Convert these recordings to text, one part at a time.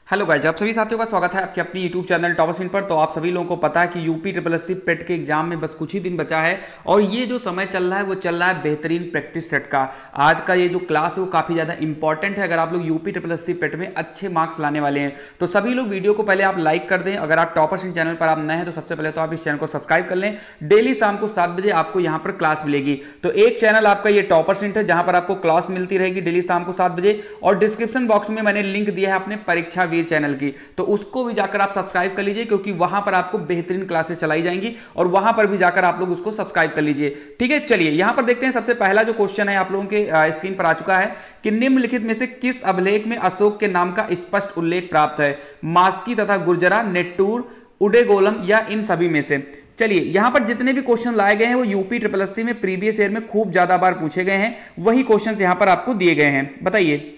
Hello guys, आप सभी साथियों का स्वागत है आपके अपनी यूट्यूब चैनल टॉपर्स इन पर। तो आप सभी लोगों को पता है कि यूपी ट्रिपल एससी पेट के एग्जाम में बस कुछ ही दिन बचा है और ये जो समय चल रहा है वो चल रहा है बेहतरीन प्रैक्टिस सेट का। आज का ये जो क्लास है वो काफी ज्यादा इंपॉर्टेंट है अगर आप लोग यूपी ट्रिपल एससी पेट में अच्छे मार्क्स लाने वाले हैं। तो सभी लोग वीडियो को पहले आप लाइक कर दें। अगर आप टॉपर्स इन चैनल पर आप नए हैं तो सबसे पहले तो आप इस चैनल को सब्सक्राइब कर लें। डेली शाम को 7 बजे आपको यहाँ पर क्लास मिलेगी। तो एक चैनल आपका ये टॉपर्स इन है जहां पर आपको क्लास मिलती रहेगी डेली शाम को 7 बजे, और डिस्क्रिप्शन बॉक्स में मैंने लिंक दिया है अपने परीक्षा वीर चैनल की, तो उसको भी जाकर आप सब्सक्राइब कर लीजिए क्योंकि वहां पर आपको बेहतरीन क्लासेस चलाई जाएंगी और वहां पर भी जाकर आप लोग उसको सब्सक्राइब कर लीजिए। ठीक है, चलिए यहां पर देखते हैं। सबसे पहला जो क्वेश्चन है आप लोगों के स्क्रीन पर आ चुका है कि निम्नलिखित में से किस अभिलेख में अशोक के नाम का स्पष्ट उल्लेख प्राप्त है? मास्की तथा गुर्जरा, नेट्टूर, उडेगोलम या इन सभी में से? चलिए यहां पर जितने भी क्वेश्चन लाए गए हैं वो यूपी ट्रिपल एससी में प्रीवियस ईयर में खूब ज्यादा बार पूछे गए हैं, वही क्वेश्चन यहां पर आपको दिए गए हैं। बताइए।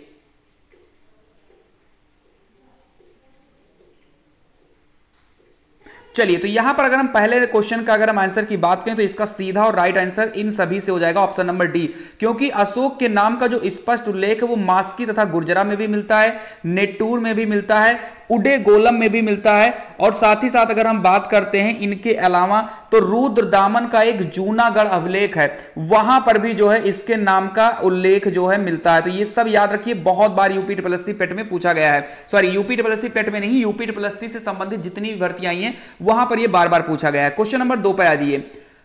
चलिए तो यहां पर अगर हम पहले क्वेश्चन का अगर हम आंसर की बात करें तो इसका सीधा और राइट आंसर इन सभी से हो जाएगा ऑप्शन नंबर डी, क्योंकि अशोक के नाम का जो स्पष्ट उल्लेख है वो मास्की तथा गुर्जरा में भी मिलता है, नेट्टूर में भी मिलता है, उडेगोलम में भी मिलता है, और साथ ही साथ अगर हम बात करते हैं इनके अलावा तो रुद्रदामन का एक जूनागढ़ अभिलेख है, वहां पर भी जो है इसके नाम का उल्लेख जो है मिलता है। तो ये सब याद रखिए, बहुत बार यूपी ट्रिपल एससी पेट में पूछा गया है। सॉरी, यूपी ट्रिपल एससी पेट में नहीं, यूपी ट्रिपल एससी से संबंधित जितनी भी भर्तियां आई हैं वहां पर यह बार बार पूछा गया है। क्वेश्चन नंबर 2 पर आ जाइए।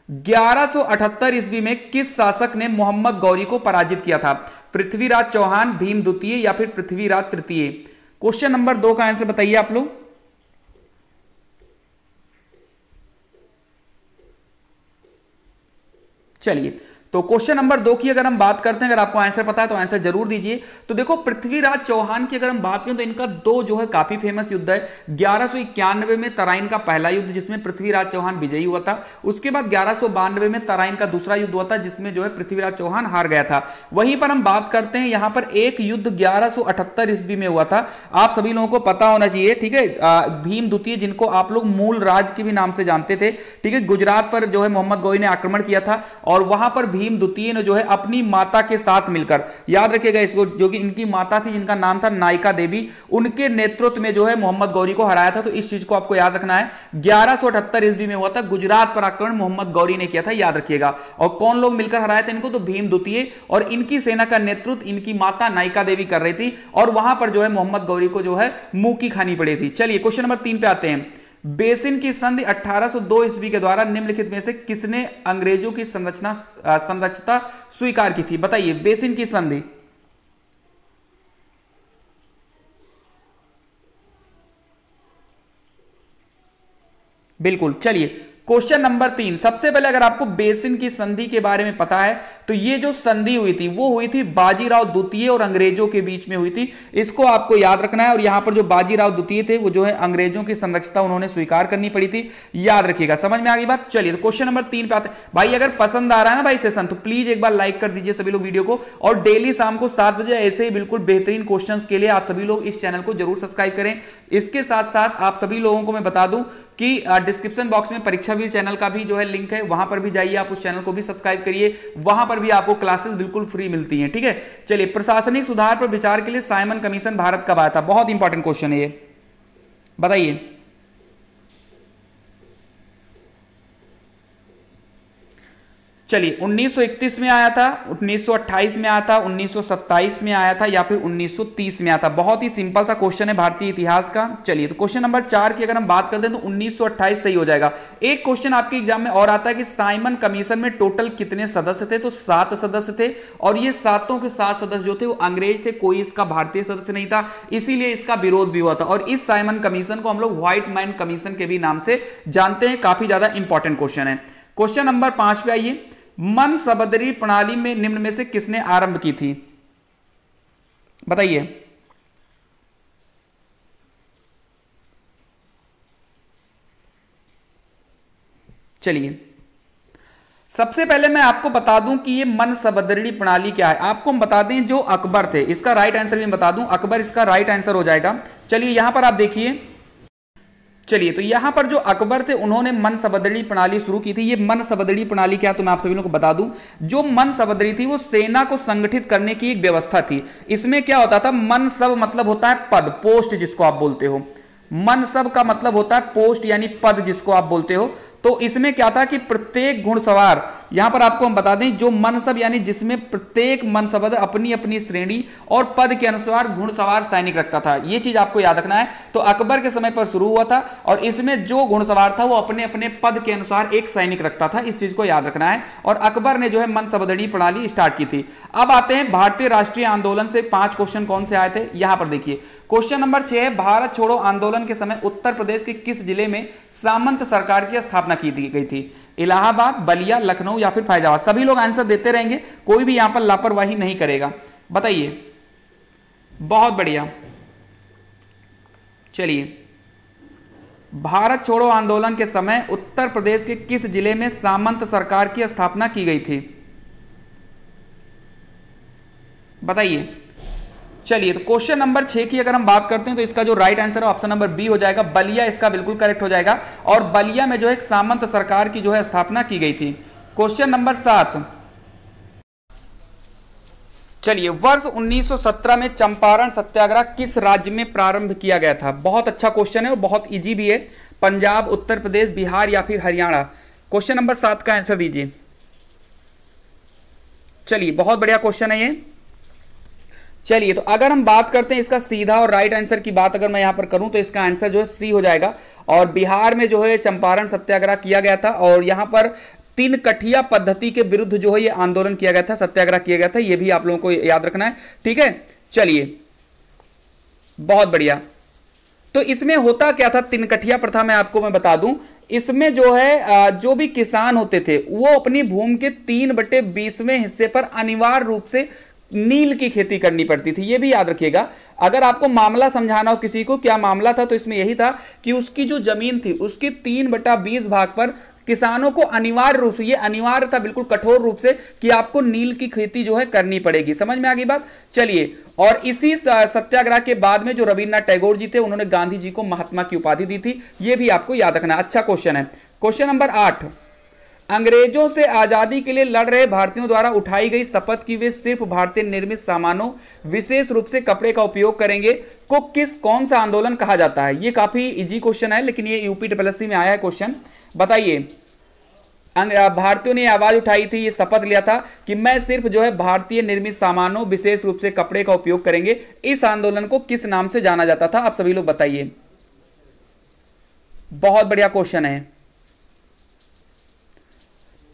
1178 ईस्वी में किस शासक ने मोहम्मद गौरी को पराजित किया था? पृथ्वीराज चौहान, भीम द्वितीय या फिर पृथ्वीराज तृतीय? क्वेश्चन नंबर 2 का आंसर बताइए आप लोग। चलिए तो क्वेश्चन नंबर 2 की अगर हम बात करते हैं, अगर आपको आंसर पता है तो आंसर जरूर दीजिए। तो देखो, पृथ्वीराज चौहान की अगर हम बात करें तो इनका दो जो है काफी फेमस युद्ध है। 1191 में तराइन का पहला युद्ध जिसमें पृथ्वीराज चौहान विजयी हुआ था, उसके बाद 1192 में तराइन का दूसरा युद्ध हुआ था जिसमें जो है पृथ्वीराज चौहान हार गया था। वहीं पर हम बात करते हैं, यहां पर एक युद्ध 1178 ईस्वी में हुआ था, आप सभी लोगों को पता होना चाहिए। ठीक है, भीम द्वितीय, जिनको आप लोग मूल राज के भी नाम से जानते थे। ठीक है, गुजरात पर जो है मोहम्मद गौरी ने आक्रमण किया था और वहां पर भीम द्वितीय ने जो है अपनी माता के साथ मिलकर, याद रखिएगा इसको, जो कि इनकी माता थी जिनका नाम था नायिका देवी, उनके नेतृत्व में जो है मोहम्मद गौरी को हराया था। तो इस चीज को आपको याद रखना है। 1178 ईस्वी में हुआ था, गुजरात पर आक्रमण मोहम्मद गौरी ने किया था, याद रखिएगा। और कौन लोग मिलकर हराए थे इनको? तो भीम द्वितीय, और इनकी सेना का नेतृत्व इनकी माता नायिका देवी कर रही थी और वहां पर जो है मोहम्मद गौरी को जो है मुंह की खानी पड़ी थी। चलिए क्वेश्चन नंबर 3 पे आते हैं। बेसिन की संधि 1802 ईस्वी के द्वारा निम्नलिखित में से किसने अंग्रेजों की संरचना स्वीकार की थी? बताइए, बेसिन की संधि। बिल्कुल। चलिए क्वेश्चन नंबर 3, सबसे पहले अगर आपको बेसिन की संधि के बारे में पता है तो ये जो संधि हुई थी वो हुई थी बाजीराव द्वितीय और अंग्रेजों के बीच में हुई थी, इसको आपको याद रखना है। और यहां पर जो बाजीराव द्वितीय थे वो जो है अंग्रेजों की संरक्षता उन्होंने स्वीकार करनी पड़ी थी, याद रखिएगा। समझ में आ गई बात? चलिए तो क्वेश्चन नंबर 3 पे आते हैं। भाई अगर पसंद आ रहा है ना भाई सेशन, तो प्लीज एक बार लाइक कर दीजिए सभी लोग वीडियो को, और डेली शाम को 7 बजे ऐसे ही बिल्कुल बेहतरीन क्वेश्चन के लिए आप सभी लोग इस चैनल को जरूर सब्सक्राइब करें। इसके साथ साथ आप सभी लोगों को मैं बता दूं कि डिस्क्रिप्शन बॉक्स में परीक्षा वीर चैनल का भी जो है लिंक है, वहां पर भी जाइए, आप उस चैनल को भी सब्सक्राइब करिए, वहां पर भी आपको क्लासेस बिल्कुल फ्री मिलती हैं। ठीक है, चलिए प्रशासनिक सुधार पर विचार के लिए साइमन कमीशन भारत कब आया था? बहुत इंपॉर्टेंट क्वेश्चन है ये, बताइए। चलिए 1931 में आया था, 1928 में आया था, 1927 में आया था या फिर 1930 में आया था? बहुत ही सिंपल सा क्वेश्चन है भारतीय इतिहास का। चलिए तो क्वेश्चन नंबर 4 की अगर हम बात करते हैं तो 1928 सही हो जाएगा। एक क्वेश्चन आपके एग्जाम में और आता है कि साइमन कमीशन में टोटल कितने सदस्य थे? तो 7 सदस्य थे, और ये सातों के 7 सदस्य जो थे वो अंग्रेज थे, कोई इसका भारतीय सदस्य नहीं था, इसीलिए इसका विरोध भी हुआ था। और इस साइमन कमीशन को हम लोग व्हाइट मैन कमीशन के भी नाम से जानते हैं। काफी ज्यादा इंपॉर्टेंट क्वेश्चन है। क्वेश्चन नंबर 5 पे आइए। मनसबदरी प्रणाली में निम्न में से किसने आरंभ की थी? बताइए। चलिए सबसे पहले मैं आपको बता दूं कि ये मनसबदरी प्रणाली क्या है। आपको हम बता दें जो अकबर थे, इसका राइट आंसर भी बता दूं, अकबर इसका राइट आंसर हो जाएगा। चलिए यहां पर आप देखिए, चलिए, तो यहां पर जो अकबर थे उन्होंने मनसबदड़ी प्रणाली शुरू की थी। ये मनसबदड़ी प्रणाली क्या, तो मैं आप सभी लोगों को बता दूं, जो मनसबदड़ी थी वो सेना को संगठित करने की एक व्यवस्था थी। इसमें क्या होता था, मनसब मतलब होता है पद, पोस्ट जिसको आप बोलते हो। मनसब का मतलब होता है पोस्ट यानी पद जिसको आप बोलते हो। तो इसमें क्या था कि प्रत्येक घुड़सवार, यहां पर आपको हम बता दें, जो मनसब यानी जिसमें प्रत्येक मनसबद अपनी अपनी श्रेणी और पद के अनुसार घुड़सवार सैनिक रखता था। यह चीज आपको याद रखना है। तो अकबर के समय पर शुरू हुआ था और इसमें जो घुड़सवार था वो अपने अपने पद के अनुसार एक सैनिक रखता था। इस चीज को याद रखना है। और अकबर ने जो है मनसबदड़ी प्रणाली स्टार्ट की थी। अब आते हैं भारतीय राष्ट्रीय आंदोलन से 5 क्वेश्चन कौन से आए थे, यहां पर देखिए। क्वेश्चन नंबर 6 है, भारत छोड़ो आंदोलन के समय उत्तर प्रदेश के किस जिले में सामंत सरकार की स्थापना की गई थी? इलाहाबाद, बलिया, लखनऊ या फिर फैजाबाद? सभी लोग आंसर देते रहेंगे, कोई भी यहां पर लापरवाही नहीं करेगा। बताइए, बहुत बढ़िया। चलिए, भारत छोड़ो आंदोलन के समय उत्तर प्रदेश के किस जिले में सामंत सरकार की स्थापना की गई थी? बताइए। चलिए, तो क्वेश्चन नंबर 6 की अगर हम बात करते हैं तो इसका जो राइट आंसर है ऑप्शन नंबर बी हो जाएगा, बलिया इसका बिल्कुल करेक्ट हो जाएगा। और बलिया में जो है एक सामंत सरकार की जो है स्थापना की गई थी। क्वेश्चन नंबर 7, चलिए, वर्ष 1917 में चंपारण सत्याग्रह किस राज्य में प्रारंभ किया गया था? बहुत अच्छा क्वेश्चन है और बहुत इजी भी है। पंजाब, उत्तर प्रदेश, बिहार या फिर हरियाणा? क्वेश्चन नंबर 7 का आंसर दीजिए। चलिए, बहुत बढ़िया क्वेश्चन है ये। चलिए, तो अगर हम बात करते हैं इसका सीधा और राइट आंसर की बात अगर मैं यहां पर करूं तो इसका आंसर जो है सी हो जाएगा। और बिहार में जो है चंपारण सत्याग्रह किया गया था और यहां पर 3 कठिया पद्धति के विरुद्ध जो है ये आंदोलन किया गया था, सत्याग्रह किया गया था। ये भी आप लोगों को याद रखना है, ठीक है। चलिए, बहुत बढ़िया। तो इसमें होता क्या था, 3 कठिया प्रथा में आपको मैं बता दूं, इसमें जो है जो भी किसान होते थे वो अपनी भूमि के 3/20वें हिस्से पर अनिवार्य रूप से नील की खेती करनी पड़ती थी। यह भी याद रखिएगा। अगर आपको मामला समझाना हो किसी को क्या मामला था तो इसमें यही था कि उसकी जो जमीन थी उसके 3/20 भाग पर किसानों को अनिवार्य रूप से, ये अनिवार्य था बिल्कुल कठोर रूप से, कि आपको नील की खेती जो है करनी पड़ेगी। समझ में आ गई बात? चलिए, और इसी सत्याग्रह के बाद में जो रविन्द्रनाथ टैगोर जी थे उन्होंने गांधी जी को महात्मा की उपाधि दी थी। यह भी आपको याद रखना। अच्छा क्वेश्चन है। क्वेश्चन नंबर 8, अंग्रेजों से आजादी के लिए लड़ रहे भारतीयों द्वारा उठाई गई शपथ की वे सिर्फ भारतीय निर्मित सामानों, विशेष रूप से कपड़े का उपयोग करेंगे को कौन सा आंदोलन कहा जाता है? ये काफी इजी क्वेश्चन है लेकिन ये यूपीपीएससी में आया है क्वेश्चन। बताइए, भारतीयों ने आवाज उठाई थी, ये शपथ लिया था कि मैं सिर्फ जो है भारतीय निर्मित सामानों, विशेष रूप से कपड़े का उपयोग करेंगे। इस आंदोलन को किस नाम से जाना जाता था? आप सभी लोग बताइए। बहुत बढ़िया क्वेश्चन है।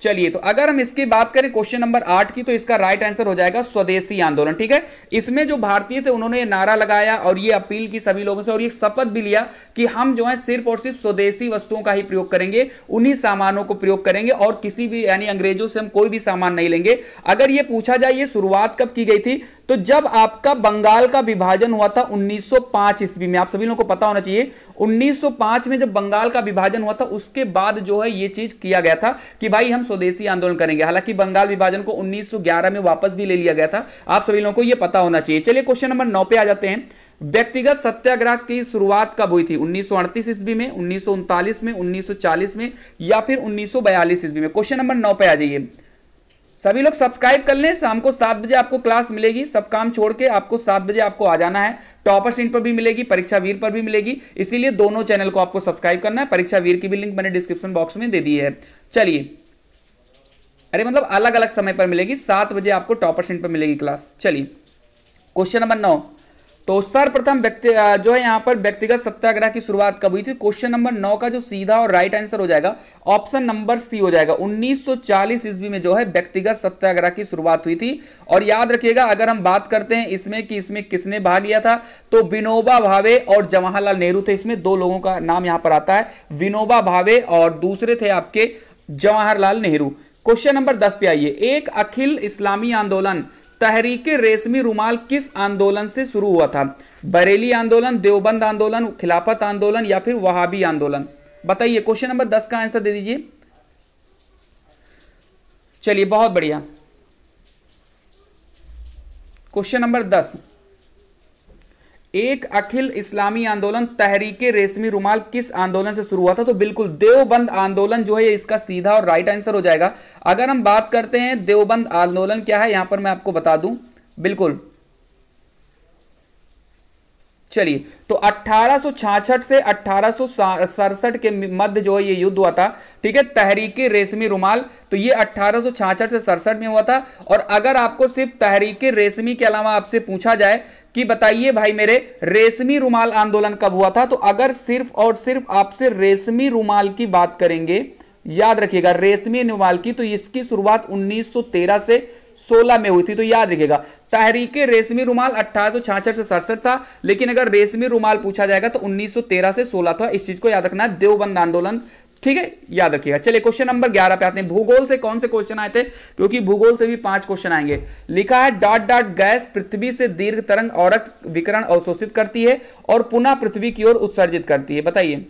चलिए, तो अगर हम इसकी बात करें क्वेश्चन नंबर 8 की तो इसका राइट आंसर हो जाएगा स्वदेशी आंदोलन, ठीक है। इसमें जो भारतीय थे उन्होंने ये नारा लगाया और ये अपील की सभी लोगों से और ये शपथ भी लिया कि हम जो है सिर्फ और सिर्फ स्वदेशी वस्तुओं का ही प्रयोग करेंगे, उन्हीं सामानों को प्रयोग करेंगे और किसी भी यानी अंग्रेजों से हम कोई भी सामान नहीं लेंगे। अगर ये पूछा जाए ये शुरुआत कब की गई थी तो जब आपका बंगाल का विभाजन हुआ था 1905 ईस्वी में। आप सभी लोगों को पता होना चाहिए 1905 में जब बंगाल का विभाजन हुआ था उसके बाद जो है ये चीज किया गया था कि भाई हम स्वदेशी आंदोलन करेंगे। हालांकि बंगाल विभाजन को 1911 में वापस भी ले लिया गया था। आप सभी लोगों को यह पता होना चाहिए। चलिए, क्वेश्चन नंबर 9 पे आ जाते हैं। व्यक्तिगत सत्याग्रह की शुरुआत कब हुई थी? 1938 ईस्वी में, 1939 में, 1940 में या फिर 1942 ईस्वी में? क्वेश्चन नंबर 9 पे आ जाइए। सभी लोग सब्सक्राइब कर लें। शाम को 7 बजे आपको क्लास मिलेगी। सब काम छोड़ के आपको 7 बजे आपको आ जाना है। टॉपर्स इन पर भी मिलेगी, परीक्षा वीर पर भी मिलेगी, इसीलिए दोनों चैनल को आपको सब्सक्राइब करना है। परीक्षा वीर की भी लिंक मैंने डिस्क्रिप्शन बॉक्स में दे दी है। चलिए, अरे मतलब अलग अलग समय पर मिलेगी। 7 बजे आपको टॉपर्स इन पर मिलेगी क्लास। चलिए, क्वेश्चन नंबर 9, तो सर्वप्रथम जो है यहां पर व्यक्तिगत सत्याग्रह की शुरुआत कब हुई थी? क्वेश्चन नंबर 9 का जो सीधा और राइट आंसर हो जाएगा ऑप्शन नंबर सी हो जाएगा। 1940 ईस्वी में जो है व्यक्तिगत सत्याग्रह की शुरुआत हुई थी। और याद रखिएगा, अगर हम बात करते हैं इसमें कि इसमें किसने भाग लिया था तो विनोबा भावे और जवाहरलाल नेहरू थे। इसमें 2 लोगों का नाम यहां पर आता है, विनोबा भावे और दूसरे थे आपके जवाहरलाल नेहरू। क्वेश्चन नंबर 10 पे आइए। एक अखिल इस्लामी आंदोलन तहरीके रेशमी रुमाल किस आंदोलन से शुरू हुआ था? बरेली आंदोलन, देवबंद आंदोलन, खिलाफत आंदोलन या फिर वहाबी आंदोलन? बताइए। क्वेश्चन नंबर 10 का आंसर दे दीजिए। चलिए, बहुत बढ़िया। क्वेश्चन नंबर 10, एक अखिल इस्लामी आंदोलन तहरीके रेशमी रुमाल किस आंदोलन से शुरू हुआ था? तो बिल्कुल देवबंद आंदोलन जो है ये इसका सीधा और राइट आंसर हो जाएगा। अगर हम बात करते हैं देवबंद आंदोलन क्या है, यहां पर मैं आपको बता दूं, बिल्कुल चलिए, तो 1866 से 1867 के मध्य जो है ये युद्ध हुआ था, ठीक है, तहरीके रेशमी रुमाल। तो ये 1866 से 67 में हुआ था। और अगर आपको सिर्फ तहरीके रेशमी के अलावा आपसे पूछा जाए कि बताइए भाई मेरे रेशमी रुमाल आंदोलन कब हुआ था, तो अगर सिर्फ और सिर्फ आपसे रेशमी रुमाल की बात करेंगे, याद रखिएगा रेशमी रुमाल की, तो इसकी शुरुआत 1913 से 16 में हुई थी। तो याद रखिएगा तहरीके रेशमी रुमाल 1866 से 67 था, लेकिन अगर रेशमी रुमाल पूछा जाएगा तो 1913 से 16 था। इस चीज को याद रखना है, देवबंद आंदोलन, ठीक है, याद रखिएगा। चलिए क्वेश्चन नंबर 11 पे आते हैं। भूगोल से कौन से क्वेश्चन आए थे, क्योंकि भूगोल से भी 5 क्वेश्चन आएंगे। लिखा है डॉट डॉट गैस पृथ्वी से दीर्घ तरंग औरत विकिरण अवशोषित करती है और पुनः पृथ्वी की ओर उत्सर्जित करती है। बताइए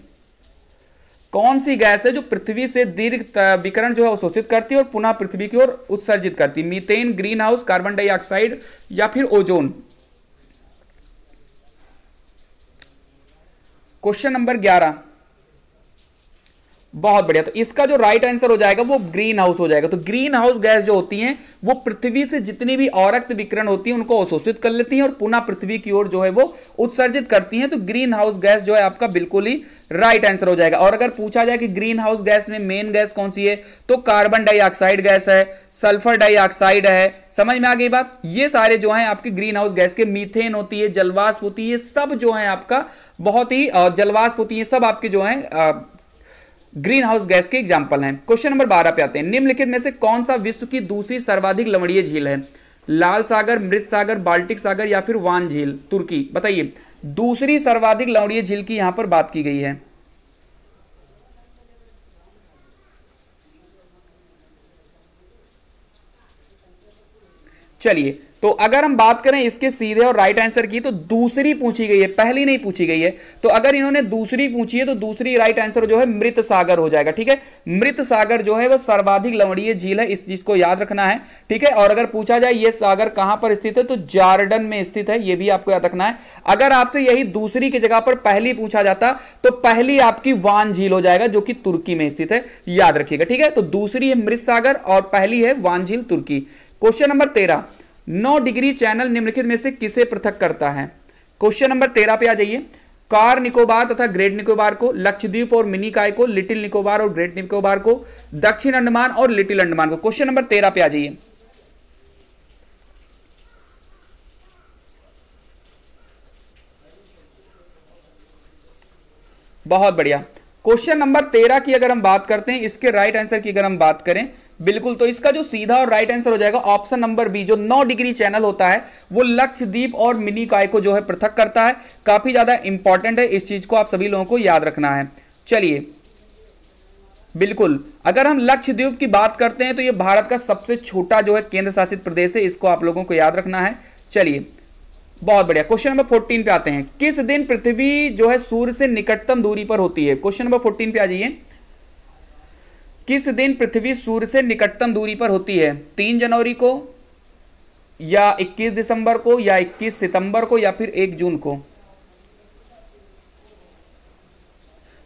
कौन सी गैस है जो पृथ्वी से दीर्घ विकिरण जो है अवशोषित करती है और पुनः पृथ्वी की ओर उत्सर्जित करती है? Methane, green house, carbon dioxide या फिर ओजोन? क्वेश्चन नंबर 11, बहुत बढ़िया। तो इसका जो राइट आंसर हो जाएगा वो ग्रीन हाउस हो जाएगा। तो ग्रीन हाउस गैस जो होती हैं वो पृथ्वी से जितनी भी औरक्त विकिरण होती है उनको अवशोषित कर लेती हैं और पुनः पृथ्वी की ओर जो है वो उत्सर्जित करती हैं। तो ग्रीन हाउस गैस जो है आपका बिल्कुल ही राइट आंसर हो जाएगा। और अगर पूछा जाए कि ग्रीन हाउस गैस में मेन गैस कौन सी है, तो कार्बन डाइऑक्साइड गैस है, सल्फर डाइऑक्साइड है। समझ में आ गई बात? ये सारे जो हैं आपके ग्रीन हाउस गैस के, मीथेन होती है, जलवाष्प होती है, सब जो है आपका बहुत ही जलवाष्प होती है, सब आपके जो है ग्रीन हाउस गैस के एग्जाम्पल हैं। क्वेश्चन नंबर 12 पे आते हैं। निम्नलिखित में से कौन सा विश्व की दूसरी सर्वाधिक लवणीय झील है? लाल सागर, मृत सागर, बाल्टिक सागर या फिर वान झील, तुर्की? बताइए दूसरी सर्वाधिक लवणीय झील की यहां पर बात की गई है। चलिए, तो अगर हम बात करें इसके सीधे और राइट आंसर की, तो दूसरी पूछी गई है, पहली नहीं पूछी गई है। तो अगर इन्होंने दूसरी पूछी है तो दूसरी राइट आंसर जो है मृत सागर हो जाएगा, ठीक है। मृत सागर जो है वह सर्वाधिक लवणीय झील है, इस चीज को याद रखना है, ठीक है। और अगर पूछा जाए ये सागर कहां पर स्थित है, तो जॉर्डन में स्थित है, ये भी आपको याद रखना है। अगर आपसे यही दूसरी की जगह पर पहली पूछा जाता तो पहली आपकी वान झील हो जाएगा जो कि तुर्की में स्थित है, याद रखिएगा, ठीक है। तो दूसरी है मृत सागर और पहली है वान झील, तुर्की। क्वेश्चन नंबर 13, 9 डिग्री चैनल निम्नलिखित में से किसे पृथक करता है? क्वेश्चन नंबर 13 पे आ जाइए। कार निकोबार तथा ग्रेट निकोबार को, लक्षद्वीप और मिनिकॉय को, लिटिल निकोबार और ग्रेट निकोबार को, दक्षिण अंडमान और लिटिल अंडमान को। क्वेश्चन नंबर 13 पे आ जाइए। बहुत बढ़िया। क्वेश्चन नंबर 13 की अगर हम बात करते हैं, इसके राइट आंसर की अगर हम बात करें, बिल्कुल, तो इसका जो सीधा और राइट आंसर हो जाएगा ऑप्शन नंबर बी। जो 9 डिग्री चैनल होता है वो लक्षद्वीप और मिनिकॉय को जो है पृथक करता है। काफी ज्यादा इंपॉर्टेंट है, इस चीज को आप सभी लोगों को याद रखना है। चलिए, बिल्कुल, अगर हम लक्षद्वीप की बात करते हैं तो ये भारत का सबसे छोटा जो है केंद्र शासित प्रदेश है, इसको आप लोगों को याद रखना है। चलिए, बहुत बढ़िया। क्वेश्चन नंबर 14 पे आते हैं। किस दिन पृथ्वी जो है सूर्य से निकटतम दूरी पर होती है? क्वेश्चन नंबर 14 पे आ जाइए। किस दिन पृथ्वी सूर्य से निकटतम दूरी पर होती है? 3 जनवरी को या 21 दिसंबर को या 21 सितंबर को या फिर 1 जून को?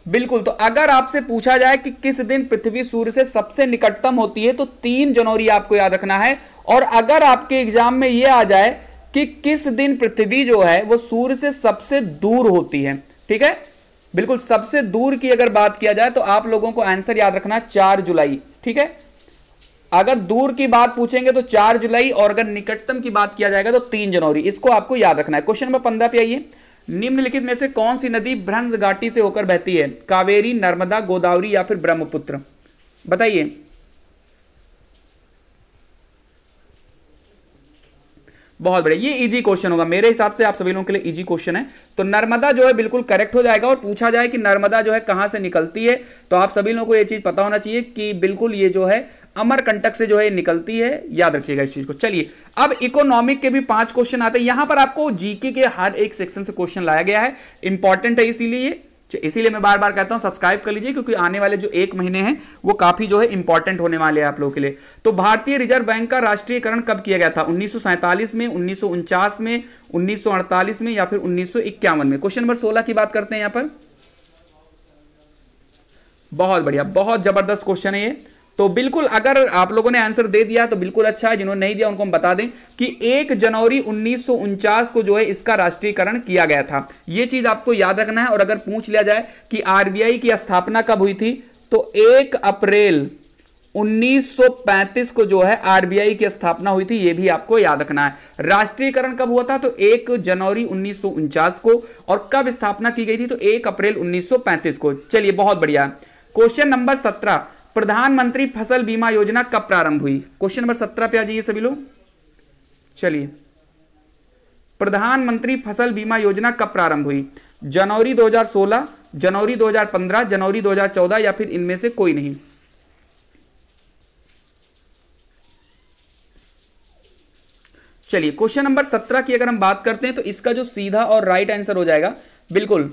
बिल्कुल, तो अगर आपसे पूछा जाए कि किस दिन पृथ्वी सूर्य से सबसे निकटतम होती है तो 3 जनवरी आपको याद रखना है। और अगर आपके एग्जाम में यह आ जाए कि किस दिन पृथ्वी जो है वो सूर्य से सबसे दूर होती है, ठीक है, बिल्कुल सबसे दूर की अगर बात किया जाए तो आप लोगों को आंसर याद रखना 4 जुलाई, ठीक है। अगर दूर की बात पूछेंगे तो 4 जुलाई और अगर निकटतम की बात किया जाएगा तो 3 जनवरी, इसको आपको याद रखना है। क्वेश्चन नंबर 15 पे आइए। निम्नलिखित में से कौन सी नदी भ्रंश घाटी से होकर बहती है? कावेरी, नर्मदा, गोदावरी या फिर ब्रह्मपुत्र? बताइए। बहुत बढ़िया, ये इजी क्वेश्चन होगा मेरे हिसाब से, आप सभी लोगों के लिए इजी क्वेश्चन है। तो नर्मदा जो है बिल्कुल करेक्ट हो जाएगा। और पूछा जाए कि नर्मदा जो है कहां से निकलती है तो आप सभी लोगों को ये चीज पता होना चाहिए कि बिल्कुल ये जो है अमरकंटक से जो है निकलती है, याद रखिएगा इस चीज को। चलिए, अब इकोनॉमिक के भी 5 क्वेश्चन आते हैं। यहां पर आपको जीके के हर एक सेक्शन से क्वेश्चन लाया गया है, इंपॉर्टेंट है इसीलिए। इसीलिए मैं बार बार कहता हूं सब्सक्राइब कर लीजिए, क्योंकि आने वाले जो 1 महीने हैं वो काफी जो है इंपॉर्टेंट होने वाले हैं आप लोगों के लिए। तो भारतीय रिजर्व बैंक का राष्ट्रीयकरण कब किया गया था? 1947 में, 1949 में, 1948 में या फिर 1951 में? क्वेश्चन नंबर 16 की बात करते हैं यहां पर। बहुत बढ़िया, बहुत जबरदस्त क्वेश्चन है ये। तो बिल्कुल अगर आप लोगों ने आंसर दे दिया तो बिल्कुल अच्छा है, जिन्होंने नहीं दिया उनको हम बता दें कि 1 जनवरी 1949 को जो है इसका राष्ट्रीयकरण किया गया था। यह चीज आपको याद रखना है। और अगर पूछ लिया जाए कि आरबीआई की स्थापना कब हुई थी, तो 1 अप्रैल 1935 को जो है आरबीआई की स्थापना हुई थी, यह भी आपको याद रखना है। राष्ट्रीयकरण कब हुआ था? तो 1 जनवरी 1949 को। और कब स्थापना की गई थी? तो 1 अप्रैल 1935 को। चलिए बहुत बढ़िया। क्वेश्चन नंबर 17, प्रधानमंत्री फसल बीमा योजना कब प्रारंभ हुई? क्वेश्चन नंबर 17 पे आ जाइए सभी लोग। चलिए, प्रधानमंत्री फसल बीमा योजना कब प्रारंभ हुई? जनवरी 2016, जनवरी 2015, जनवरी 2014 या फिर इनमें से कोई नहीं? चलिए, क्वेश्चन नंबर 17 की अगर हम बात करते हैं तो इसका जो सीधा और राइट आंसर हो जाएगा बिल्कुल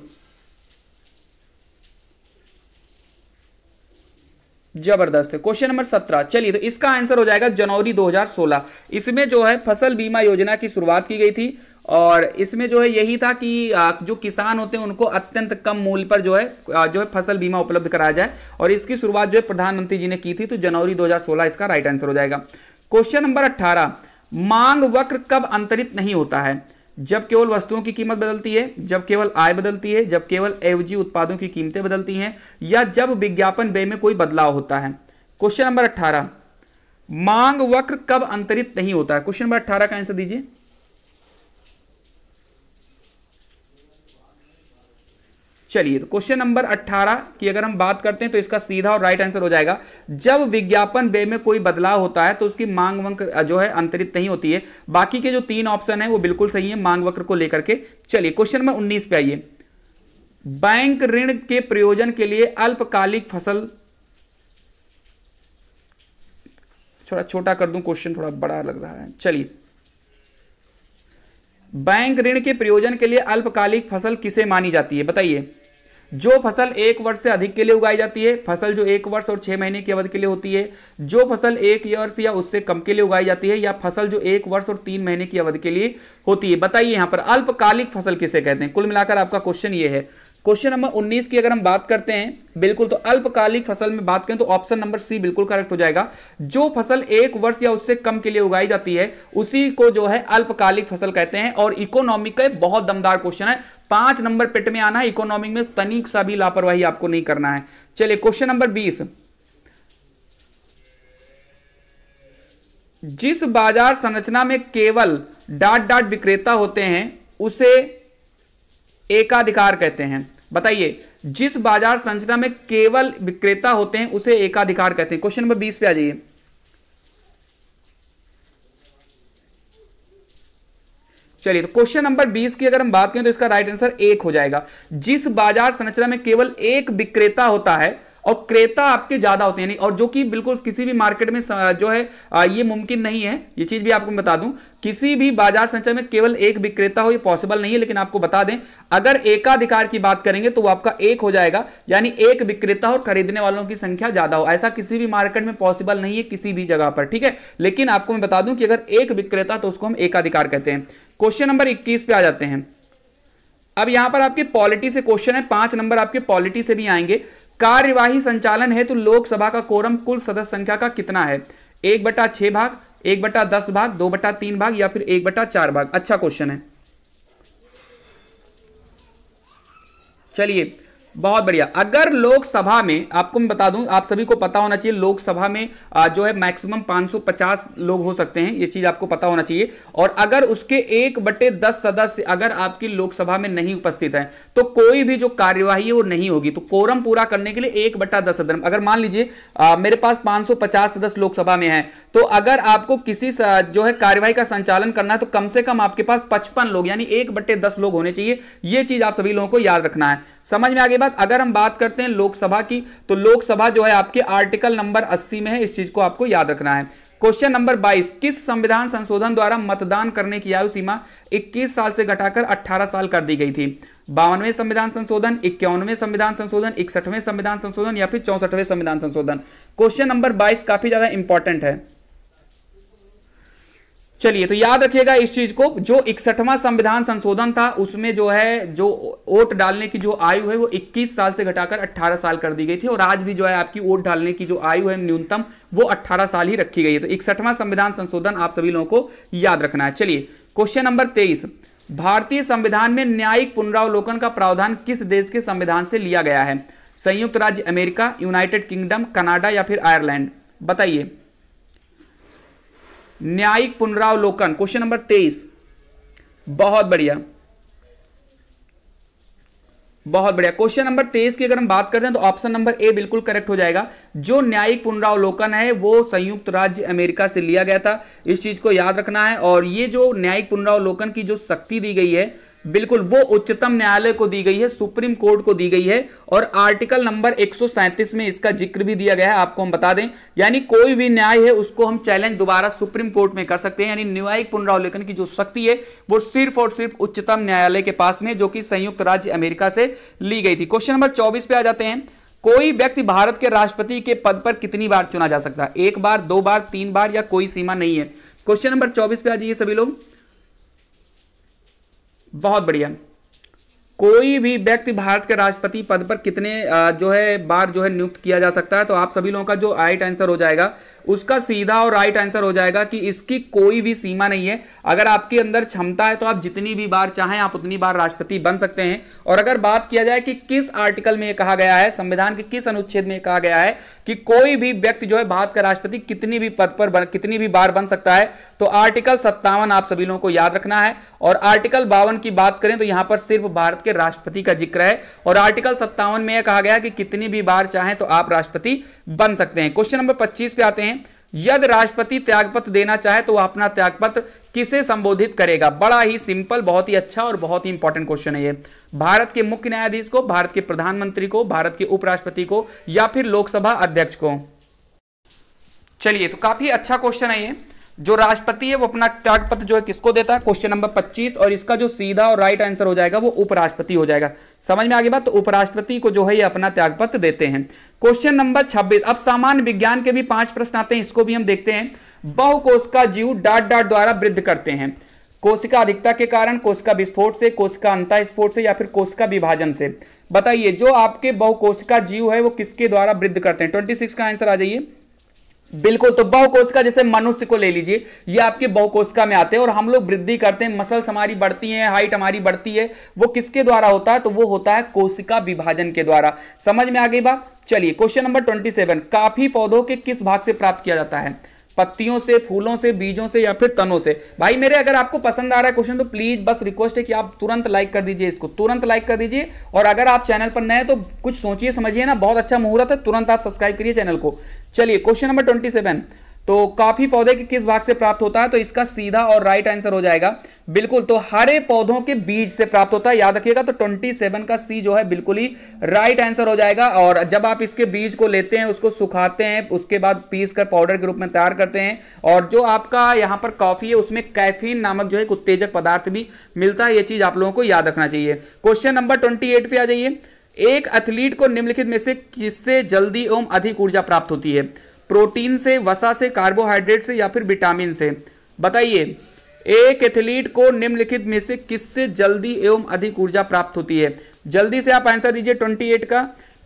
जबरदस्त है। क्वेश्चन नंबर 17, चलिए तो इसका आंसर हो जाएगा जनवरी 2016। इसमें जो है फसल बीमा योजना की शुरुआत की गई थी और इसमें जो है यही था कि जो किसान होते हैं उनको अत्यंत कम मूल्य पर जो है फसल बीमा उपलब्ध कराया जाए, और इसकी शुरुआत जो है प्रधानमंत्री जी ने की थी। तो जनवरी 2016 इसका राइट आंसर हो जाएगा। क्वेश्चन नंबर 18, मांग वक्र कब अंतरित नहीं होता है? जब केवल वस्तुओं की कीमत बदलती है, जब केवल आय बदलती है, जब केवल एवजी उत्पादों की कीमतें बदलती हैं, या जब विज्ञापन व्यय में कोई बदलाव होता है? क्वेश्चन नंबर 18, मांग वक्र कब अंतरित नहीं होता है? क्वेश्चन नंबर 18 का आंसर दीजिए। चलिए, तो क्वेश्चन नंबर 18 की अगर हम बात करते हैं तो इसका सीधा और राइट आंसर हो जाएगा जब विज्ञापन व्यय में कोई बदलाव होता है तो उसकी मांग वक्र जो है अंतरित नहीं होती है। बाकी के जो 3 ऑप्शन है वो बिल्कुल सही है मांग वक्र को लेकर के। चलिए, क्वेश्चन नंबर 19 पे आइए। बैंक ऋण के प्रयोजन के लिए अल्पकालिक फसल, थोड़ा छोटा कर दूं, क्वेश्चन थोड़ा बड़ा लग रहा है। चलिए, बैंक ऋण के प्रयोजन के लिए अल्पकालिक फसल किसे मानी जाती है? बताइए। जो फसल 1 वर्ष से अधिक के लिए उगाई जाती है, फसल जो 1 वर्ष और 6 महीने की अवधि के लिए होती है, जो फसल 1 वर्ष या उससे कम के लिए उगाई जाती है, या फसल जो 1 वर्ष और 3 महीने की अवधि के लिए होती है। बताइए यहां पर अल्पकालिक फसल किसे कहते हैं? कुल मिलाकर आपका क्वेश्चन ये है। क्वेश्चन नंबर 19 की अगर हम बात करते हैं बिल्कुल, तो अल्पकालिक फसल में बात करें तो ऑप्शन नंबर सी बिल्कुल करेक्ट हो जाएगा। जो फसल 1 वर्ष या उससे कम के लिए उगाई जाती है उसी को जो है अल्पकालिक फसल कहते हैं। और इकोनॉमिक का बहुत दमदार क्वेश्चन है, 5 नंबर पिट में आना है। इकोनॉमिक में तनिक सा भी लापरवाही आपको नहीं करना है। चलिए, क्वेश्चन नंबर 20, जिस बाजार संरचना में केवल डॉट डॉट विक्रेता होते हैं उसे एकाधिकार कहते हैं। बताइए, जिस बाजार संरचना में केवल विक्रेता होते हैं उसे एकाधिकार कहते हैं। क्वेश्चन नंबर 20 पे आ जाइए। चलिए, तो क्वेश्चन नंबर 20 की अगर हम बात करें तो इसका राइट आंसर 1 हो जाएगा। जिस बाजार संरचना में केवल एक विक्रेता होता है और क्रेता आपके ज्यादा होते हैं, और जो कि बिल्कुल किसी भी मार्केट में जो है ये मुमकिन नहीं है। ये चीज भी आपको बता दूं, किसी भी बाजार संरचना में केवल एक विक्रेता हो ये पॉसिबल नहीं है। लेकिन आपको बता दें, अगर एकाधिकार की बात करेंगे तो वो आपका 1 हो जाएगा, यानी एक विक्रेता और खरीदने वालों की संख्या ज्यादा हो। ऐसा किसी भी मार्केट में पॉसिबल नहीं है किसी भी जगह पर, ठीक है। लेकिन आपको मैं बता दूं कि अगर एक विक्रेता तो उसको हम एकाधिकार कहते हैं। क्वेश्चन नंबर 21 पे आ जाते हैं। अब यहां पर आपके पॉलिटी से क्वेश्चन है, 5 नंबर आपके पॉलिटी से भी आएंगे। कार्यवाही संचालन हेतु लोकसभा का कोरम कुल सदस्य संख्या का कितना है? 1/6 भाग, 1/10 भाग, 2/3 भाग या फिर 1/4 भाग? अच्छा क्वेश्चन है। चलिए, बहुत बढ़िया। अगर लोकसभा में, आपको मैं बता दूं, आप सभी को पता होना चाहिए लोकसभा में जो है मैक्सिमम 550 लोग हो सकते हैं, ये चीज आपको पता होना चाहिए। और अगर उसके 1/10 सदस्य अगर आपकी लोकसभा में नहीं उपस्थित है तो कोई भी जो कार्यवाही है वो नहीं होगी। तो कोरम पूरा करने के लिए 1/10 सदस्य, अगर मान लीजिए मेरे पास 550 सदस्य लोकसभा में है, तो अगर आपको किसी जो है कार्यवाही का संचालन करना है तो कम से कम आपके पास 55 लोग यानी 1/10 लोग होने चाहिए। यह चीज आप सभी लोगों को याद रखना है। समझ में आगे बात? अगर हम बात करते हैं लोकसभा की, तो लोकसभा जो है आपके आर्टिकल नंबर 80 में है, इस चीज को आपको याद रखना है। क्वेश्चन नंबर 22, किस संविधान संशोधन द्वारा मतदान करने की आयु सीमा 21 साल से घटाकर 18 साल कर दी गई थी? 52वें संविधान संशोधन, 51वें संविधान संशोधन, 61वें संविधान संशोधन या फिर 64वें संविधान संशोधन। क्वेश्चन नंबर 22 काफी ज्यादा इंपॉर्टेंट है। चलिए तो याद रखिएगा इस चीज को, जो 61वां संविधान संशोधन था उसमें जो है जो वोट डालने की जो आयु है वो 21 साल से घटाकर 18 साल कर दी गई थी, और आज भी जो है आपकी वोट डालने की जो आयु है न्यूनतम वो 18 साल ही रखी गई है। तो 61वां संविधान संशोधन आप सभी लोगों को याद रखना है। चलिए क्वेश्चन नंबर 23, भारतीय संविधान में न्यायिक पुनरावलोकन का प्रावधान किस देश के संविधान से लिया गया है? संयुक्त राज्य अमेरिका, यूनाइटेड किंगडम, कनाडा या फिर आयरलैंड? बताइए। न्यायिक पुनरावलोकन क्वेश्चन नंबर 23, बहुत बढ़िया बहुत बढ़िया। क्वेश्चन नंबर 23 की अगर हम बात करते हैं तो ऑप्शन नंबर ए बिल्कुल करेक्ट हो जाएगा। जो न्यायिक पुनरावलोकन है वो संयुक्त राज्य अमेरिका से लिया गया था, इस चीज को याद रखना है। और ये जो न्यायिक पुनरावलोकन की जो शक्ति दी गई है बिल्कुल वो उच्चतम न्यायालय को दी गई है, सुप्रीम कोर्ट को दी गई है, और आर्टिकल नंबर 137 में इसका जिक्र भी दिया गया है। आपको हम बता दें, यानी कोई भी न्याय है उसको हम चैलेंज दोबारा सुप्रीम कोर्ट में कर सकते हैं। यानी न्यायिक पुनरावलोकन की जो शक्ति है वो सिर्फ और सिर्फ उच्चतम न्यायालय के पास में, जो कि संयुक्त राज्य अमेरिका से ली गई थी। क्वेश्चन नंबर 24 पे आ जाते हैं। कोई व्यक्ति भारत के राष्ट्रपति के पद पर कितनी बार चुना जा सकता है? 1 बार, 2 बार, 3 बार या कोई सीमा नहीं है? क्वेश्चन नंबर 24 पे आ जाइए सभी लोग। बहुत बढ़िया। कोई भी व्यक्ति भारत के राष्ट्रपति पद पर कितने जो है बार जो है नियुक्त किया जा सकता है? तो आप सभी लोगों का जो राइट आंसर हो जाएगा उसका सीधा और राइट आंसर हो जाएगा कि इसकी कोई भी सीमा नहीं है। अगर आपके अंदर क्षमता है तो आप जितनी भी बार चाहें आप उतनी बार राष्ट्रपति बन सकते हैं। और अगर बात किया जाए कि किस आर्टिकल में यह कहा गया है, संविधान के किस अनुच्छेद में कहा गया है कि कोई भी व्यक्ति जो है भारत का राष्ट्रपति कितनी भी पद पर कितनी भी बार बन सकता है, तो आर्टिकल 57 आप सभी लोगों को याद रखना है। और आर्टिकल 52 की बात करें तो यहां पर सिर्फ भारत के राष्ट्रपति का जिक्र है, और आर्टिकल 57 में यह कहा गया कि कितनी भी बार चाहें तो आप राष्ट्रपति बन सकते हैं। क्वेश्चन नंबर 25 पे आते हैं। यदि राष्ट्रपति त्यागपत्र देना चाहे तो वह अपना त्यागपत्र किसे संबोधित करेगा? बड़ा ही सिंपल, बहुत ही अच्छा और बहुत ही इंपॉर्टेंट क्वेश्चन है ये। भारत के मुख्य न्यायाधीश को, भारत के प्रधानमंत्री को, भारत के उपराष्ट्रपति को या फिर लोकसभा अध्यक्ष को? चलिए तो काफी अच्छा क्वेश्चन है ये। जो राष्ट्रपति है वो अपना त्यागपत्र जो है किसको देता है? क्वेश्चन नंबर 25, और इसका जो सीधा और राइट आंसर हो जाएगा वो उपराष्ट्रपति हो जाएगा। समझ में आ गई बात? तो उपराष्ट्रपति को जो है ये अपना त्यागपत्र देते हैं। क्वेश्चन नंबर 26, अब सामान्य विज्ञान के भी 5 प्रश्न आते हैं, इसको भी हम देखते हैं। बहुकोशिका जीव डाट द्वारा वृद्धि करते हैं। कोशिका अधिकता के कारण, कोशिका विस्फोट से, कोशिका अंतःस्फोट से या फिर कोशिका विभाजन से? बताइए। जो आपके बहुकोशिका जीव है वो किसके द्वारा वृद्धि करते हैं? 26 का आंसर आ जाइए। बिल्कुल, तो बहुकोशिका, जैसे मनुष्य को ले लीजिए, ये आपके बहुकोशिका में आते हैं और हम लोग वृद्धि करते हैं, मसल्स हमारी बढ़ती हैं, हाइट हमारी बढ़ती है, वो किसके द्वारा होता है? तो वो होता है कोशिका विभाजन के द्वारा। समझ में आ गई बात? चलिए क्वेश्चन नंबर 27, काफी पौधों के किस भाग से प्राप्त किया जाता है? पत्तियों से, फूलों से, बीजों से या फिर तनों से? भाई मेरे अगर आपको पसंद आ रहा है क्वेश्चन तो प्लीज बस रिक्वेस्ट है कि आप तुरंत लाइक कर दीजिए, इसको तुरंत लाइक कर दीजिए। और अगर आप चैनल पर नए हैं तो कुछ सोचिए समझिए ना, बहुत अच्छा मुहूर्त है, तुरंत आप सब्सक्राइब करिए चैनल को। चलिए क्वेश्चन नंबर 27, तो काफी पौधे के किस भाग से प्राप्त होता है? तो इसका सीधा और राइट आंसर हो जाएगा बिल्कुल, तो हरे पौधों के बीज से प्राप्त होता है, याद रखिएगा। तो 27 का सी जो है बिल्कुल ही राइट आंसर हो जाएगा। और जब आप इसके बीज को लेते हैं, उसको सुखाते हैं, उसके बाद पीस कर पाउडर के रूप में तैयार करते हैं, और जो आपका यहां पर कॉफी है उसमें कैफीन नामक जो है उत्तेजक पदार्थ भी मिलता है। यह चीज आप लोगों को याद रखना चाहिए। क्वेश्चन नंबर 28 पे आ जाइए। एक एथलीट को निम्नलिखित में से किससे जल्दी एवं अधिक ऊर्जा प्राप्त होती है? प्रोटीन से, वसा से, कार्बोहाइड्रेट से या फिर विटामिन से? बताइए। एक एथलीट को निम्नलिखित में से किससे जल्दी एवं अधिक ऊर्जा प्राप्त होती है? जल्दी से आप आंसर दीजिए 28 का।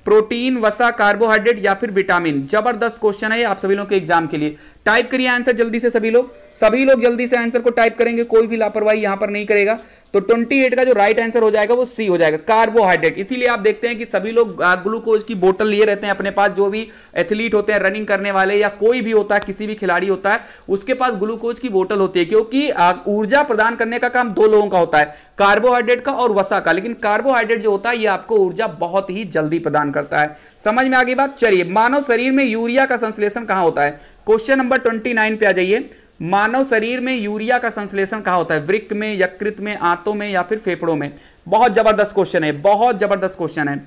प्रोटीन, वसा, कार्बोहाइड्रेट या फिर विटामिन? जबरदस्त क्वेश्चन है आप सभी लोगों के एग्जाम के लिए। टाइप करिए आंसर जल्दी से सभी लोग जल्दी से आंसर को टाइप करेंगे, कोई भी लापरवाही यहां पर नहीं करेगा। तो 28 का जो राइट आंसर हो जाएगा वो सी हो जाएगा, कार्बोहाइड्रेट। इसीलिए आप देखते हैं कि सभी लोग ग्लूकोज की बोतल लिए रहते हैं अपने पास, जो भी एथलीट होते हैं, रनिंग करने वाले या कोई भी होता है, किसी भी खिलाड़ी होता है, उसके पास ग्लूकोज की बोतल होती है, क्योंकि ऊर्जा प्रदान करने का काम 2 लोगों का होता है, कार्बोहाइड्रेट का और वसा का। लेकिन कार्बोहाइड्रेट जो होता है ये आपको ऊर्जा बहुत ही जल्दी प्रदान करता है। समझ में आ गई बात? चलिए, मानव शरीर में यूरिया का संश्लेषण कहां होता है? क्वेश्चन नंबर 29 पे आ जाइए। मानव शरीर में यूरिया का संश्लेषण कहां होता है? वृक्क में, यकृत में, आंतों में या फिर फेफड़ों में? बहुत जबरदस्त क्वेश्चन है, बहुत जबरदस्त क्वेश्चन है,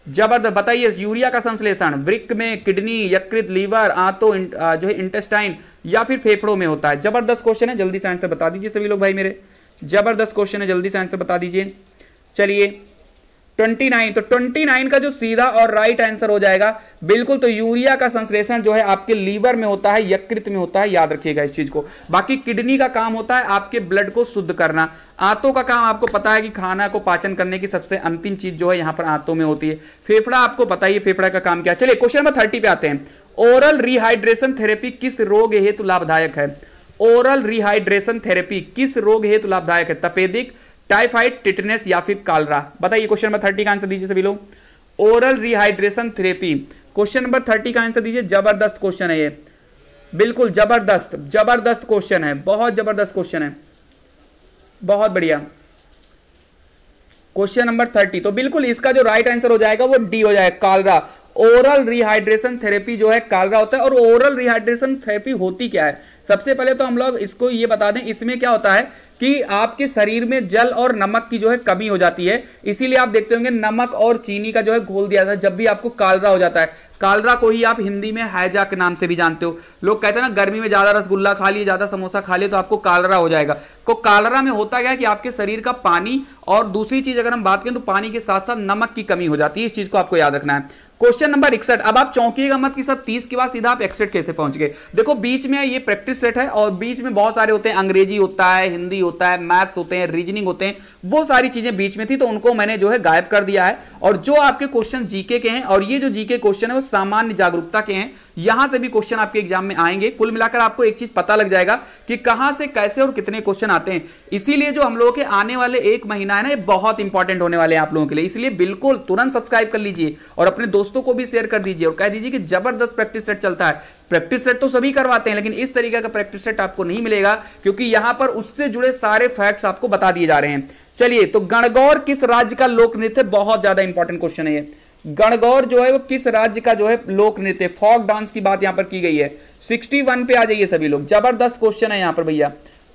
जबरदस्त। बताइए, यूरिया का संश्लेषण वृक्क में, किडनी, यकृत, लीवर, आंतों जो है इंटेस्टाइन या फिर फेफड़ों में होता है? जबरदस्त क्वेश्चन है, जल्दी से आंसर बता दीजिए सभी लोग भाई मेरे। जबरदस्त क्वेश्चन है, जल्दी से आंसर बता दीजिए। चलिए 29, तो 29 का जो सीधा और राइट आंसर हो जाएगा बिल्कुल। तो यूरिया का संश्लेषण जो है आपके लीवर में होता है, यकृत में होता है, याद रखिएगा इस चीज को। बाकी किडनी का काम होता है आपके ब्लड को शुद्ध करना। आंतों का काम आपको पता है कि खाना को पाचन करने की सबसे अंतिम चीज जो है यहां पर आंतों में होती है। फेफड़ा आपको पता ही है फेफड़ा का काम क्या। चलिए क्वेश्चन नंबर 30 पे आते हैं। ओरल रिहाइड्रेशन थेरेपी किस रोग हेतु लाभदायक है? ओरल रिहाइड्रेशन थेरेपी किस रोग हेतु लाभदायक है? तपेदिक, टाइफाइड, टिटनेस या फिर कालरा? बताइए क्वेश्चन नंबर 30 का आंसर दीजिए सभी लोग। Oral rehydration therapy, question number 30 का आंसर दीजिए। जबरदस्त क्वेश्चन है ये, बिल्कुल जबरदस्त, जबरदस्त क्वेश्चन है, बहुत जबरदस्त क्वेश्चन है, बहुत बढ़िया। क्वेश्चन नंबर 30, तो बिल्कुल इसका जो राइट आंसर हो जाएगा वो डी हो जाएगा, कालरा। ओरल रिहाइड्रेशन थेरेपी जो है कालरा होता है। और ओरल रिहाइड्रेशन थेरेपी होती क्या है? सबसे पहले तो हम लोग इसको ये बता दें, इसमें क्या होता है कि आपके शरीर में जल और नमक की जो है कमी हो जाती है, इसीलिए आप देखते होंगे नमक और चीनी का जो है घोल दिया जाता है जब भी आपको कालरा हो जाता है। कालरा को ही आप हिंदी में हैजा के नाम से भी जानते हो। लोग कहते हैं ना गर्मी में ज्यादा रसगुल्ला खा लिए, ज्यादा समोसा खा लिए तो आपको कालरा हो जाएगा। तो कालरा में होता क्या है कि आपके शरीर का पानी, और दूसरी चीज अगर हम बात करें तो पानी के साथ साथ नमक की कमी हो जाती है। इस चीज को आपको याद रखना है। क्वेश्चन नंबर 61, अब आप चौंकिएगा मत कि सब 30 के बाद सीधा आप 61 कैसे पहुंच गए। देखो बीच में ये प्रैक्टिस सेट है और बीच में बहुत सारे होते हैं, अंग्रेजी होता है, हिंदी होता है, मैथ्स होते हैं, रीजनिंग होते हैं, वो सारी चीजें बीच में थी तो उनको मैंने जो है गायब कर दिया है। और जो आपके क्वेश्चन जीके के हैं, और ये जो जीके क्वेश्चन है वो सामान्य जागरूकता के हैं, यहां से भी क्वेश्चन आपके एग्जाम में आएंगे। कुल मिलाकर आपको एक चीज पता लग जाएगा कि कहां से कैसे और कितने क्वेश्चन आते हैं। इसीलिए जो हम लोगों के आने वाले एक महीना है ना, ये बहुत इंपॉर्टेंट होने वाले हैं आप लोगों के लिए। इसलिए बिल्कुल तुरंत सब्सक्राइब कर लीजिए और अपने दोस्तों को भी शेयर कर दीजिए और कह दीजिए कि जबरदस्त प्रैक्टिस सेट चलता है। प्रैक्टिस सेट तो सभी करवाते हैं, लेकिन इस तरीके का प्रैक्टिस सेट आपको नहीं मिलेगा, क्योंकि यहां पर उससे जुड़े सारे फैक्ट्स आपको बता दिए जा रहे हैं। चलिए, तो गणगौर किस राज्य का लोक नृत्य? बहुत ज्यादा इंपॉर्टेंट क्वेश्चन है ये। गणगौर जो है वो किस राज्य का जो है लोक नृत्य, फॉक डांस की बात यहां पर की गई है। 61 पे आ जाइए सभी लोग, जबरदस्त क्वेश्चन है यहां पर भैया।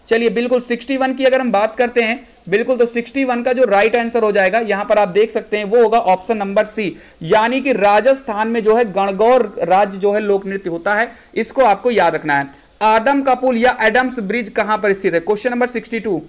चलिए बिल्कुल 61 की अगर हम बात करते हैं, बिल्कुल तो 61 का जो राइट आंसर हो जाएगा यहां पर आप देख सकते हैं वो होगा ऑप्शन नंबर सी, यानी कि राजस्थान में जो है गणगौर राज्य जो है लोक नृत्य होता है। इसको आपको याद रखना है। आदम का पुल या एडम्स ब्रिज कहां पर स्थित है? क्वेश्चन नंबर 62,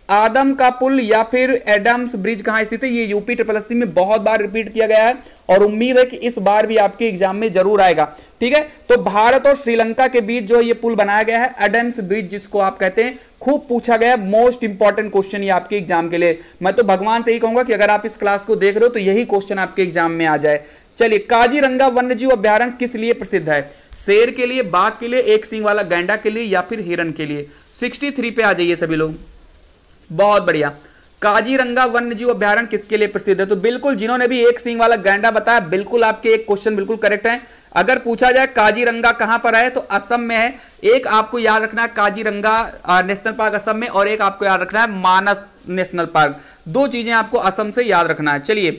आदम का पुल या फिर एडम्स ब्रिज कहां स्थित है? ये यूपी SSC में बहुत बार रिपीट किया गया है और उम्मीद है कि इस बार भी आपके एग्जाम में जरूर आएगा। ठीक है, तो भारत और श्रीलंका के बीच जो ये पुल बनाया गया है, एडम्स ब्रिज जिसको आप कहते हैं, खूब पूछा गया, मोस्ट इंपॉर्टेंट क्वेश्चन ये आपके एग्जाम के लिए। मैं तो भगवान से ही कहूंगा कि अगर आप इस क्लास को देख रहे हो तो यही क्वेश्चन आपके एग्जाम में आ जाए। चलिए, काजीरंगा वन्यजीव अभ्यारण्य किस लिए प्रसिद्ध है? शेर के लिए, बाघ के लिए, एक सींग वाला गैंडा के लिए या फिर हिरन के लिए? 63 पे आ जाइए सभी लोग, बहुत बढ़िया। काजीरंगा वन्यजीव अभ्यारण्य किसके लिए प्रसिद्ध है? तो बिल्कुल जिन्होंने भी एक सींग वाला गैंडा बताया, बिल्कुल आपके एक क्वेश्चन बिल्कुल करेक्ट है। अगर पूछा जाए काजीरंगा कहां पर है तो असम में है। एक आपको याद रखना है काजीरंगा नेशनल पार्क असम में, और एक आपको याद रखना है मानस नेशनल पार्क। दो चीजें आपको असम से याद रखना है। चलिए,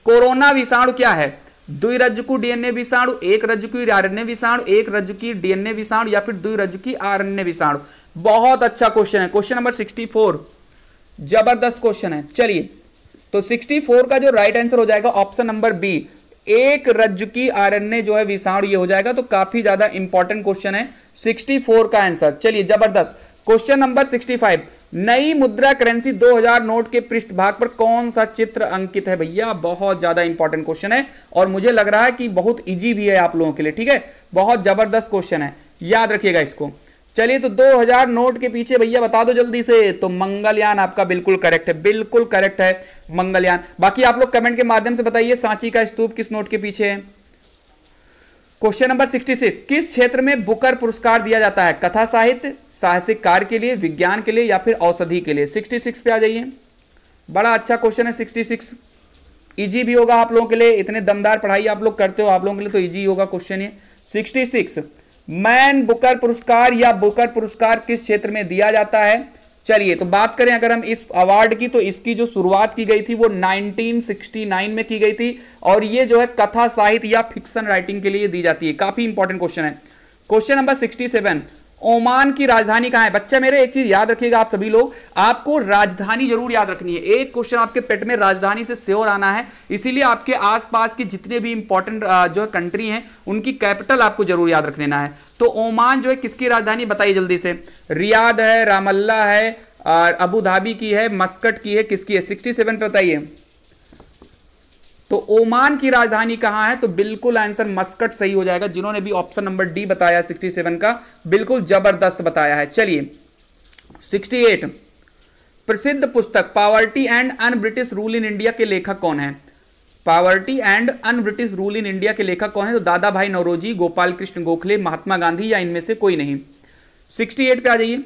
कोरोना विषाणु क्या है? द्विरज्जुकी डीएनए विषाणु, एक रज्जुकी आरएनए विषाणु, एक रज्जुकी डीएनए विषाणु या फिर द्विरज्जुकी आरएनए विषाणु? बहुत अच्छा क्वेश्चन है, क्वेश्चन नंबर 64, जबरदस्त क्वेश्चन है। चलिए, तो 64 का जो राइट आंसर हो जाएगा ऑप्शन नंबर बी, एक रज्जुकी आरएनए जो है विषाणु, ये हो जाएगा। तो काफी ज्यादा इंपॉर्टेंट क्वेश्चन है 64 का आंसर। चलिए, जबरदस्त। क्वेश्चन नंबर 65, नई मुद्रा करेंसी 2000 नोट के पृष्ठभाग पर कौन सा चित्र अंकित है? भैया बहुत ज्यादा इंपॉर्टेंट क्वेश्चन है और मुझे लग रहा है कि बहुत इजी भी है आप लोगों के लिए। ठीक है, बहुत जबरदस्त क्वेश्चन है, याद रखिएगा इसको। चलिए, तो 2000 नोट के पीछे भैया बता दो जल्दी से। तो मंगलयान आपका बिल्कुल करेक्ट है, बिल्कुल करेक्ट है मंगलयान। बाकी आप लोग कमेंट के माध्यम से बताइए सांची का स्तूप किस नोट के पीछे है। क्वेश्चन नंबर 66, किस क्षेत्र में बुकर पुरस्कार दिया जाता है? कथा साहित्य, साहसिक कार्य के लिए, विज्ञान के लिए या फिर औषधि के लिए? 66 पे आ जाइए, बड़ा अच्छा क्वेश्चन है 66, इजी भी होगा आप लोगों के लिए, इतने दमदार पढ़ाई आप लोग करते हो, आप लोगों के लिए तो इजी होगा क्वेश्चन ये। 66, मैन बुकर पुरस्कार या बुकर पुरस्कार किस क्षेत्र में दिया जाता है? चलिए, तो बात करें अगर हम इस अवार्ड की, तो इसकी जो शुरुआत की गई थी वो 1969 में की गई थी और ये जो है कथा साहित्य या फिक्शन राइटिंग के लिए दी जाती है। काफी इंपॉर्टेंट क्वेश्चन है। क्वेश्चन नंबर 67, ओमान की राजधानी कहां है? बच्चा मेरे एक चीज याद रखिएगा आप सभी लोग, आपको राजधानी जरूर याद रखनी है। एक क्वेश्चन आपके पेट में राजधानी से श्योर आना है, इसीलिए आपके आसपास के जितने भी इंपॉर्टेंट जो है कंट्री हैं उनकी कैपिटल आपको जरूर याद रख लेना है। तो ओमान जो है किसकी राजधानी बताइए जल्दी से? रियाद है, रामल्ला है, और अबू धाबी की है, मस्कट की है, किसकी है? 67 पे बताइए। तो ओमान की राजधानी कहां है? तो बिल्कुल आंसर मस्कट सही हो जाएगा। जिन्होंने भी ऑप्शन नंबर डी बताया 67 का, बिल्कुल जबरदस्त बताया है। चलिए 68, प्रसिद्ध पुस्तक poverty and un British rule in India के लेखक कौन है? Poverty and un British rule in India के लेखक कौन है? तो दादा भाई नौरोजी, गोपाल कृष्ण गोखले, महात्मा गांधी, या इनमें से कोई नहीं। 68 पे आ जाइए।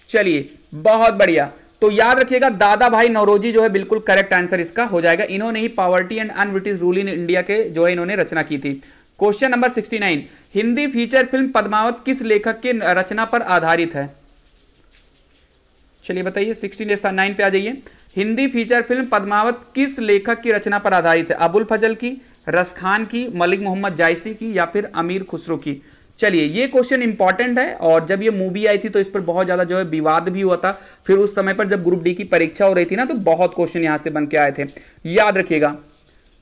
चलिए बहुत बढ़िया। तो याद रखिएगा दादा भाई नौरोजी जो है बिल्कुल करेक्ट आंसर इसका हो जाएगा। इन्होंने ही poverty and un British rule in India के जो है इन्होंने रचना की थी। Question number 69, Hindi feature film Padmaavat किस लेखक के रचना पर आधारित है? चलिए बताइए, 69 पे आ जाइए। हिंदी फीचर फिल्म पद्मावत किस लेखक की रचना पर आधारित है? अबुल फजल की, रसखान की, मलिक मोहम्मद जायसी की, या फिर अमीर खुसरो की? चलिए ये क्वेश्चन इंपॉर्टेंट है, और जब ये मूवी आई थी तो इस पर बहुत ज्यादा जो है विवाद भी हुआ था। फिर उस समय पर जब ग्रुप डी की परीक्षा हो रही थी ना, तो बहुत क्वेश्चन यहां से बन के आए थे। याद रखिएगा,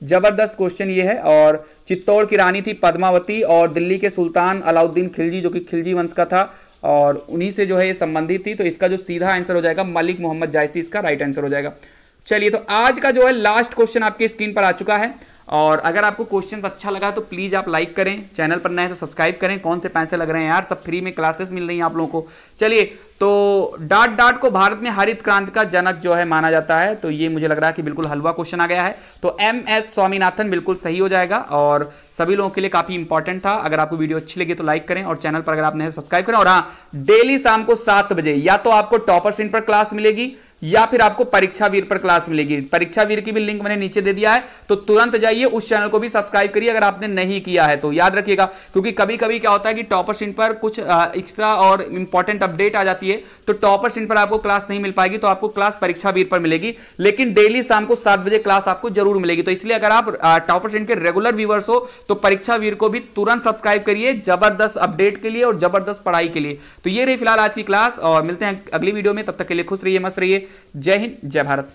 जबरदस्त क्वेश्चन ये है। और चित्तौड़ की रानी थी पद्मावती, और दिल्ली के सुल्तान अलाउद्दीन खिलजी जो कि खिलजी वंश का था, और उन्हीं से जो है ये संबंधित थी। तो इसका जो सीधा आंसर हो जाएगा मलिक मोहम्मद जायसी, इसका राइट आंसर हो जाएगा। चलिए तो आज का जो है लास्ट क्वेश्चन आपके स्क्रीन पर आ चुका है। और अगर आपको क्वेश्चन अच्छा लगा तो प्लीज आप लाइक करें, चैनल पर नए तो सब्सक्राइब करें। कौन से पैसे लग रहे हैं यार, सब फ्री में क्लासेस मिल रही हैं आप लोगों को। चलिए तो डाट को भारत में हरित क्रांति का जनक जो है माना जाता है, तो ये मुझे लग रहा है कि बिल्कुल हलवा क्वेश्चन आ गया है। तो MS स्वामीनाथन बिल्कुल सही हो जाएगा, और सभी लोगों के लिए काफी इंपॉर्टेंट था। अगर आपको वीडियो अच्छी लगी तो लाइक करें, और चैनल पर अगर आपने सब्सक्राइब करें। और हाँ, डेली शाम को 7 बजे या तो आपको टॉपर सिंह पर क्लास मिलेगी, या फिर आपको परीक्षा वीर पर क्लास मिलेगी। परीक्षा वीर की भी लिंक मैंने नीचे दे दिया है, तो तुरंत जाइए उस चैनल को भी सब्सक्राइब करिए अगर आपने नहीं किया है तो। याद रखिएगा, क्योंकि कभी कभी क्या होता है कि टॉपर सिंह पर कुछ एक्स्ट्रा और इंपॉर्टेंट अपडेट आ जाती है, तो टॉपर सिंह पर आपको क्लास नहीं मिल पाएगी, तो आपको क्लास परीक्षा वीर पर मिलेगी। लेकिन डेली शाम को 7 बजे क्लास आपको जरूर मिलेगी। तो इसलिए अगर आप टॉपर सिंह के रेगुलर व्यूअर्स हो तो परीक्षा वीर को भी तुरंत सब्सक्राइब करिए, जबरदस्त अपडेट के लिए और जबरदस्त पढ़ाई के लिए। तो ये रही फिलहाल आज की क्लास, और मिलते हैं अगली वीडियो में। तब तक के लिए खुश रहिए, मस्त रहिए। जय हिंद, जय भारत।